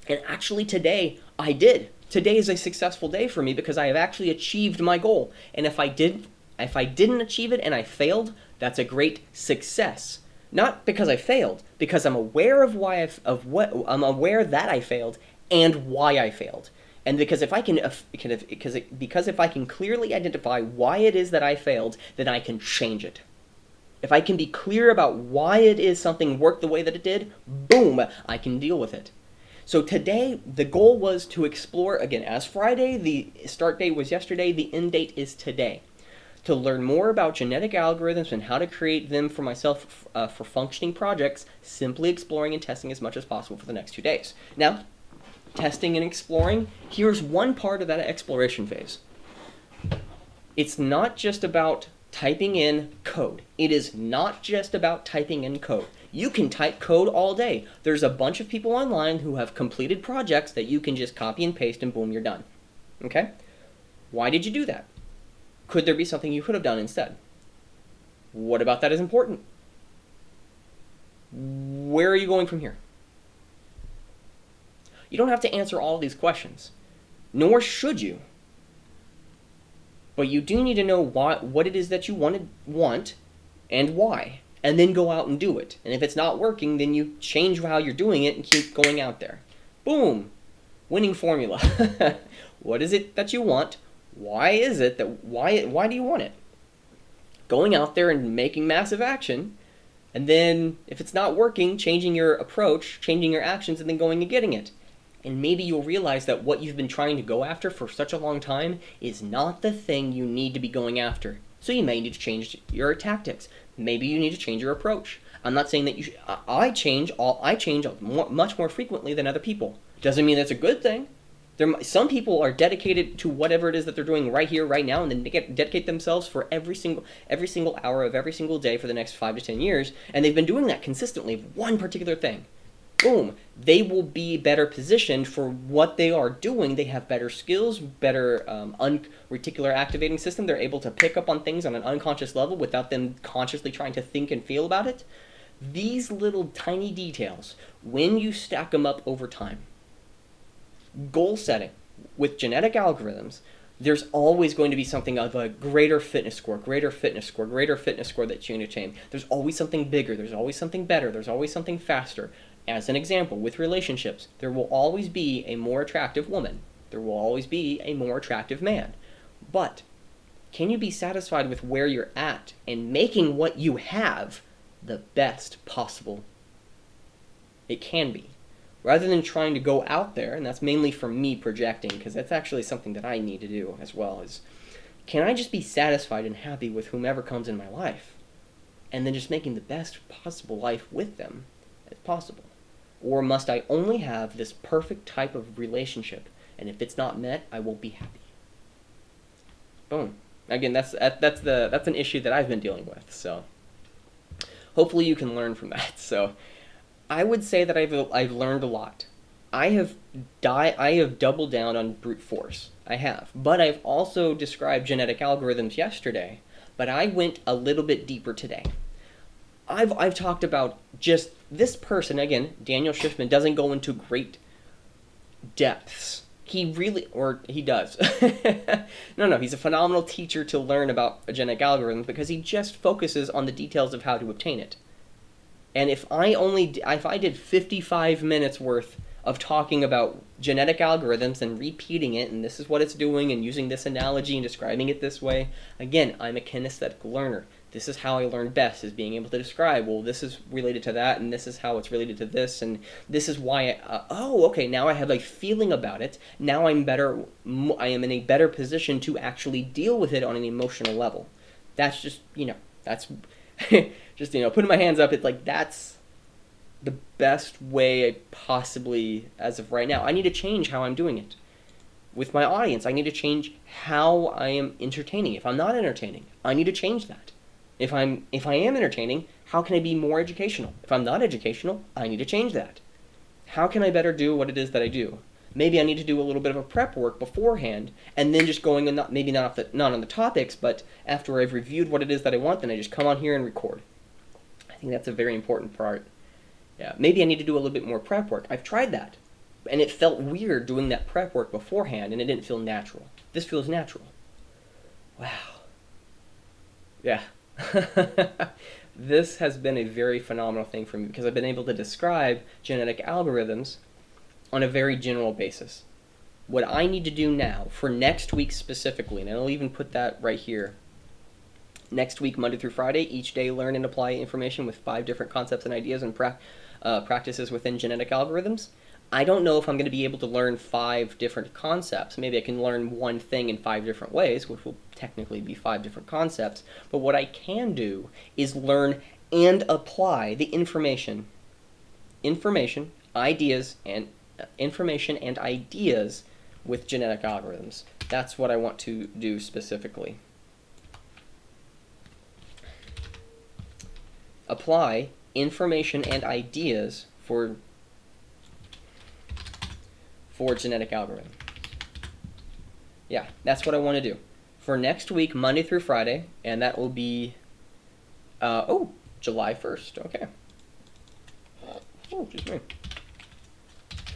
And actually today, I did. Today is a successful day for me because I have actually achieved my goal. And if I didn't achieve it and I failed, that's a great success. Not because I failed, because I'm aware of I'm aware that I failed and why I failed. And because if I can clearly identify why it is that I failed, then I can change it. If I can be clear about why it is something worked the way that it did, boom, I can deal with it. So today, the goal was to explore, again, as Friday, the start date was yesterday, the end date is today. To learn more about genetic algorithms and how to create them for myself for functioning projects, simply exploring and testing as much as possible for the next 2 days. Now, testing and exploring, here's one part of that exploration phase. It's not just about typing in code. It is not just about typing in code. You can type code all day. There's a bunch of people online who have completed projects that you can just copy and paste and boom, you're done. Okay? Why did you do that? Could there be something you could have done instead? What about that is important? Where are you going from here? You don't have to answer all of these questions, nor should you. But you do need to know what it is that you want and why, and then go out and do it. And if it's not working, then you change how you're doing it and keep going out there. Boom! Winning formula. What is it that you want? Why is it that why do you want it? Going out there and making massive action, and then if it's not working, changing your approach, changing your actions, and then going and getting it. And maybe you'll realize that what you've been trying to go after for such a long time is not the thing you need to be going after. So you may need to change your tactics. Maybe you need to change your approach. I'm not saying that you should. I change much more frequently than other people. Doesn't mean that's a good thing. Some people are dedicated to whatever it is that they're doing right here, right now, and then they dedicate themselves for every single hour of every single day for the next 5 to 10 years, and they've been doing that consistently, one particular thing. Boom, they will be better positioned for what they are doing. They have better skills, better reticular activating system. They're able to pick up on things on an unconscious level without them consciously trying to think and feel about it. These little tiny details, when you stack them up over time, Goal setting with genetic algorithms, there's always going to be something of a greater fitness score, greater fitness score, greater fitness score that you attain. There's always something bigger, there's always something better, there's always something faster. As an example, with relationships, there will always be a more attractive woman. There will always be a more attractive man. But can you be satisfied with where you're at and making what you have the best possible? It can be. Rather than trying to go out there, and that's mainly for me projecting, because that's actually something that I need to do as well, is can I just be satisfied and happy with whomever comes in my life? And then just making the best possible life with them as possible? Or must I only have this perfect type of relationship, and if it's not met, I won't be happy? Boom. Again, that's an issue that I've been dealing with, so hopefully you can learn from that. So I would say that I've learned a lot. I have doubled down on brute force. I have. But I've also described genetic algorithms yesterday, but I went a little bit deeper today. I've talked about just this person, again, Daniel Schiffman doesn't go into great depths. He does. No, he's a phenomenal teacher to learn about a genetic algorithm because he just focuses on the details of how to obtain it. And if I did 55 minutes worth of talking about genetic algorithms and repeating it, and this is what it's doing, and using this analogy and describing it this way, again, I'm a kinesthetic learner. This is how I learn best, is being able to describe, well, this is related to that, and this is how it's related to this, and this is why okay, now I have a feeling about it. Now I am in a better position to actually deal with it on an emotional level. That's just, that's just, putting my hands up, it's like, that's the best way I possibly, as of right now. I need to change how I'm doing it. With my audience, I need to change how I am entertaining. If I'm not entertaining, I need to change that. If I am entertaining, how can I be more educational? If I'm not educational, I need to change that. How can I better do what it is that I do? Maybe I need to do a little bit of a prep work beforehand, and then just going and not on the topics, but after I've reviewed what it is that I want, then I just come on here and record. I think that's a very important part. Yeah, maybe I need to do a little bit more prep work. I've tried that, and it felt weird doing that prep work beforehand, and it didn't feel natural. This feels natural. Wow. Yeah. This has been a very phenomenal thing for me because I've been able to describe genetic algorithms on a very general basis. What I need to do now for next week specifically, and I'll even put that right here. Next week, Monday through Friday, each day learn and apply information with 5 different concepts and ideas and practices within genetic algorithms. I don't know if I'm going to be able to learn 5 different concepts. Maybe I can learn one thing in 5 different ways, which will technically be 5 different concepts. But what I can do is learn and apply the information, ideas with genetic algorithms. That's what I want to do specifically. Apply information and ideas for genetic algorithm. Yeah, that's what I want to do. For next week, Monday through Friday, and that will be, July 1st, okay. Oh, excuse me.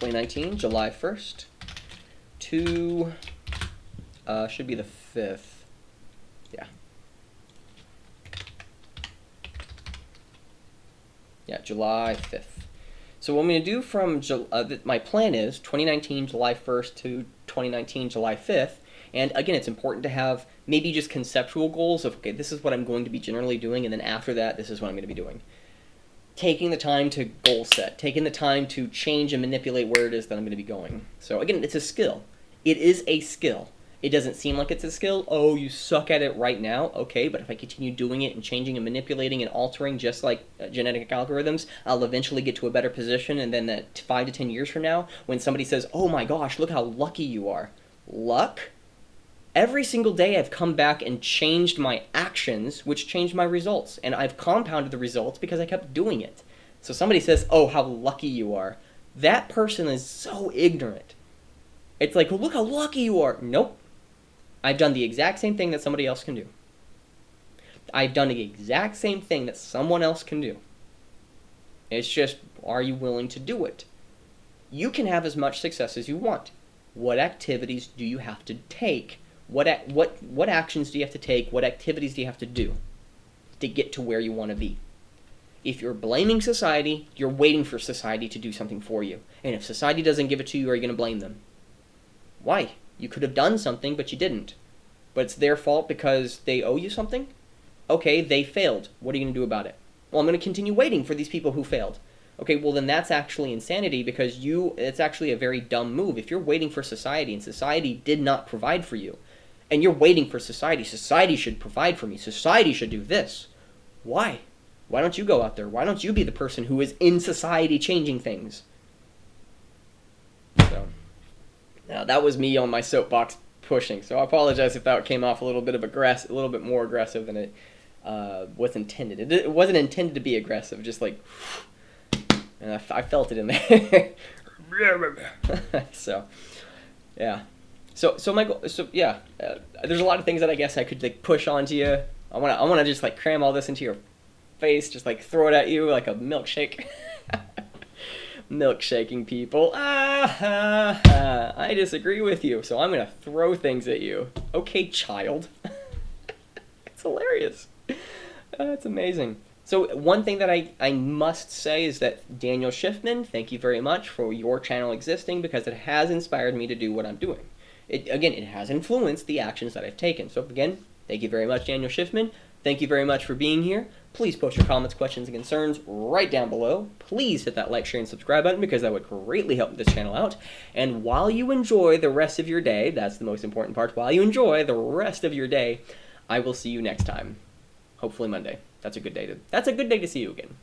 2019, July 1st to, should be the 5th. Yeah. Yeah, July 5th. So what I'm going to do from, my plan is 2019 July 1st to 2019 July 5th, and again, it's important to have maybe just conceptual goals of, okay, this is what I'm going to be generally doing, and then after that, this is what I'm going to be doing. Taking the time to goal set, taking the time to change and manipulate where it is that I'm going to be going. So again, it's a skill. It is a skill. It doesn't seem like it's a skill. Oh, you suck at it right now. Okay, but if I continue doing it and changing and manipulating and altering just like genetic algorithms, I'll eventually get to a better position, and then that 5 to 10 years from now, when somebody says, oh my gosh, look how lucky you are. Luck? Every single day I've come back and changed my actions, which changed my results. And I've compounded the results because I kept doing it. So somebody says, oh, how lucky you are. That person is so ignorant. It's like, well, look how lucky you are. Nope. I've done the exact same thing that somebody else can do. I've done the exact same thing that someone else can do. It's just, are you willing to do it? You can have as much success as you want. what activities do you have to take? What actions do you have to take? What activities do you have to do to get to where you want to be? If you're blaming society, you're waiting for society to do something for you. And if society doesn't give it to you, are you going to blame them? Why? You could have done something, but you didn't. But it's their fault because they owe you something? Okay, they failed. What are you going to do about it? Well, I'm going to continue waiting for these people who failed. Okay, well then that's actually insanity because it's actually a very dumb move. If you're waiting for society and society did not provide for you, and you're waiting for society should provide for me, society should do this. Why? Why don't you go out there? Why don't you be the person who is in society changing things? So, now that was me on my soapbox pushing. So I apologize if that came off a little bit more aggressive than it was intended. It wasn't intended to be aggressive, just like, and I felt it in there. So, yeah. So my goal. So yeah, there's a lot of things that I guess I could like push onto you. I wanna just like cram all this into your face, just like throw it at you like a milkshake. Milkshaking people. I disagree with you, so I'm gonna throw things at you. Okay, child. It's hilarious. It's amazing. So one thing that I must say is that Daniel Schiffman, thank you very much for your channel existing because it has inspired me to do what I'm doing. It has influenced the actions that I've taken. So again, thank you very much, Daniel Schiffman. Thank you very much for being here. Please post your comments, questions, and concerns right down below. Please hit that like, share, and subscribe button because that would greatly help this channel out. And while you enjoy the rest of your day, that's the most important part, while you enjoy the rest of your day, I will see you next time. Hopefully Monday. That's a good day to see you again.